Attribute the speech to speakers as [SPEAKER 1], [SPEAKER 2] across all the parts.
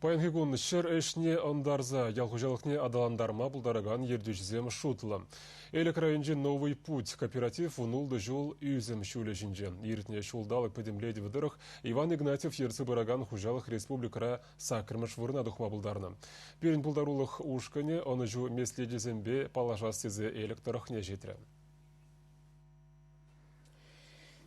[SPEAKER 1] Пайынгегун шыр эшне андарза ялхужалықне адаландарма бұлдарыған ердежізем шутылы. Элек районжы новый путь кооператив унулды жол үйзім шулі жінже. Иртіне шулдалық пөдемледі вдырық Иван Игнатьев ерсі бараган хужалық республикара сакырмыш вырна дұқма бұлдарны. Перін бұлдарулық ушкане оны жу меследезембе палажас сезі электорықне жетірі.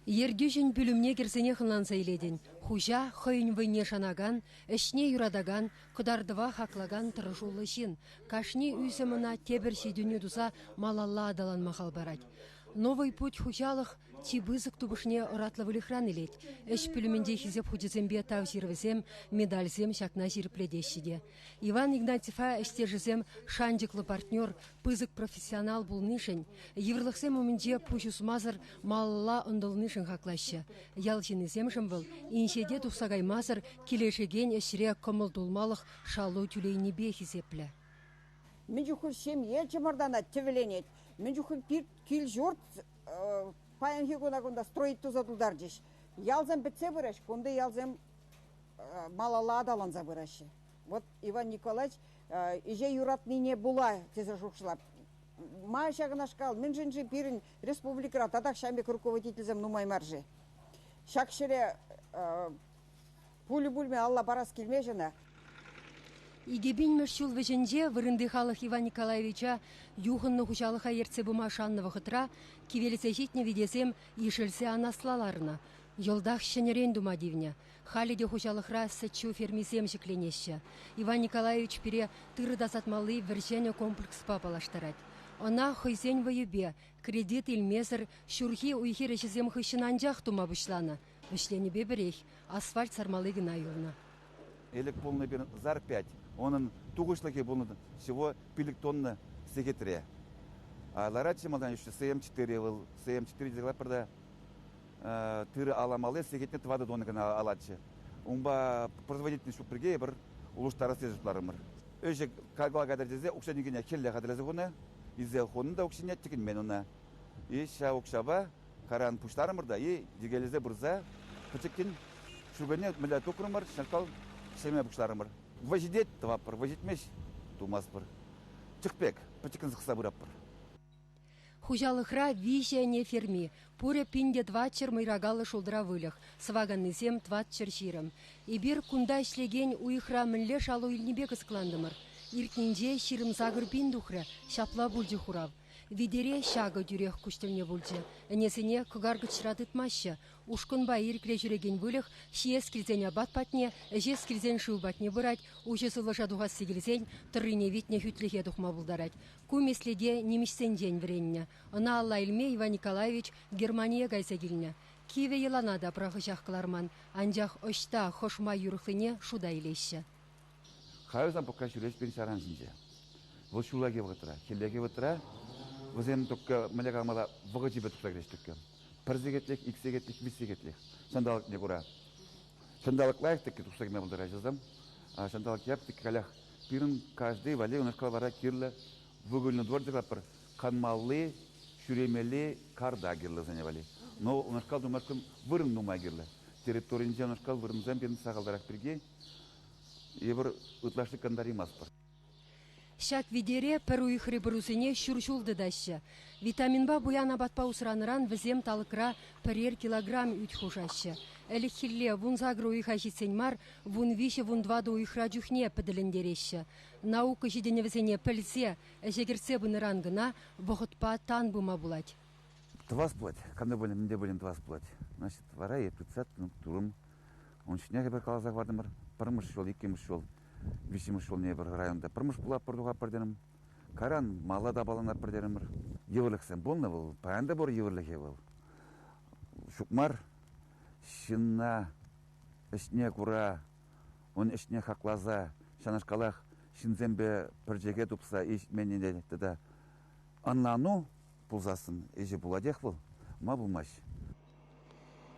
[SPEAKER 2] Ергежін бүлімне керсене қыланса еледен. Хужа хойын войне шанаган, ішне юрадаган, құдардыва хақлаган тұрышулы жин. Кашне үйсіміна тебірші дүні дұса малалла адалан мақал барад. Новый путь хужалық тибызық тубышне ұратлы вылихран елет. Үш бүлімінде хизеп худезембе тау жирвізем, медальзем шакна жирпледешіде. Иван Игнатьева әштержізем шандиклы партнер, пызық профессионал бұлнышын. Еврлықсем өмінде пушус мазыр малалла ұндылнышын хақлашы. Ялчынызем жымвыл, иншеде тұқсағай мазыр келешеген әшіре көміл дұлмалық шалу түлейні бе хизеплі.
[SPEAKER 3] Мен жүхіл семье жымырдана тевеленет. Мен жүхіл кел жорт паянхи конагында строить тузадылдар жеш. Ялзам бітсе бұраш, конда ялзам малала адаланза бұрашы. Вот Иван Николаевич иже юратныне була тезе жукшылап. Май шағынашқал, мен жынжы пирін республикара тадақ шамбек руководительзем нумай маржы. Шақшыре пулі-бульме алла барас келме жына.
[SPEAKER 2] Игебин мөршул веженже вырынды халық Иван Николаевича юхынны хужалыха ерце бұма шаннығы хытра кивелісе житне видесем ешілсе анаслаларына. Йолдах шенерен дума дивня. Халиде хужалыхра сычу фермисем шекленеші. Иван Николаевич пере тырыда сатмалы вержене комплекс папалаштарать. Она хойзень воюбе, кредит илмезір, шурхи уйхи речезем хыщынанжақ тума бұшлана. Вышлене беберех, асфальт сармалы гына юлна.
[SPEAKER 4] Элек полный бер зар 5. Onun тугушлыки bunu всего пилик тонна секретаря. А ларачи малдан еще СМ4 был, СМ4 дегла тыры аламалы секретне твады донына алачы. Умба производительность упрыгей бір улуштары сезупларымыр. Өже калгаладар дезе укшанигене келле кадалазы гуна, изе хонда укшине тикен мен уна. И ша укшаба каран пуштарымыр да и дегелезе бурза пычекин шугане милля токрымыр, шалкал семья бушларымыр. Вождет твапыр, вождетмеш тумаспыр. Чықпек, пычекін зықса бұраппыр.
[SPEAKER 2] Хужалыхра вишия не ферми. Пуре пинде тватчер майрагалы шулдыра вылях. Сваганны зем тватчер ширым. Ибир кунда ішлеген уйхра мінле шалу илнебек ыскландымыр. Иртненже ширым загыр пиндухры, шапла бульджи хурав. Видере шага дюрех куштельне бульджи. Энесене кыгаргыт шыратытмашы. Ушкунба иркле жүреген вылях, шиес килзен абат патне, жес килзен шыу батне бұрать, ужесі лыжадуға сигілзен, тұрыне витне хүтліге дұқма бұлдарать. Кумеследе немішсен ден вренне. Она алла илме Иван Николаевич Германия гайса келіне. Киве еланада прағы жаққыларман, анжақ ұшта хошма юрықлыне шуда илеші.
[SPEAKER 4] Хайызан пока жүреш бен шаран жинже. Бұл шулаге бұғытыра, келлеге бұғытыра, Вызем только малягамала воготибе туктагрештікке. Перзегетлік, иксегетлік, висегетлік. Шандалық не құра. Шандалық лайық текке туктагме бұлдыра жаздым. Шандалық яп текке калях. Пирін каждый вале унашкал вара кирлі вөгіліні двордыға бір қанмалы, шүремелі карда кирлі зәне вале. Но унашкал думашкым вырын нума кирлі. Территориинже унашкал вырынзам берін сағалдарақ бірге. Ебір ұтлашлы кандарим аспыр.
[SPEAKER 2] Шак видере перуихры брусыне шуршулды дашы. Витаминба буяна батпа усраныран візем талықра перер килограмм үт хушашы. Әлі хилле вун загру уйха житсенмар, вун више вун двады уйхра жүхне пәділіндереші. Наука жидене візене пәлсе, әжегерсе бұныран гына бұғытпа тан бұма бұлать.
[SPEAKER 4] Твас плать, кандай болен, менде болен твас плать. Значит, вара е 50 турым. Он шняға бір қалазақ вардымыр, бірмыш жол, екеміш жол. Висимыш жол не бір районда. Бірмыш бұла пұрдуға пірденім. Каран мала да балана пірденімір. Еврліксен болны бұл, паянда бұр еврліге бұл. Шукмар, шынна, ішне күра, он ішне хақлаза, шанашқалақ, шынзембе піржеге тұпса, еш менен деді да. Анлану пұлзасын, ежі бұладеқ бұл, ма бұлмаш.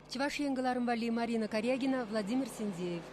[SPEAKER 2] Чеваш еңгіларым вали Марина Корягина, Владимир Синдеев.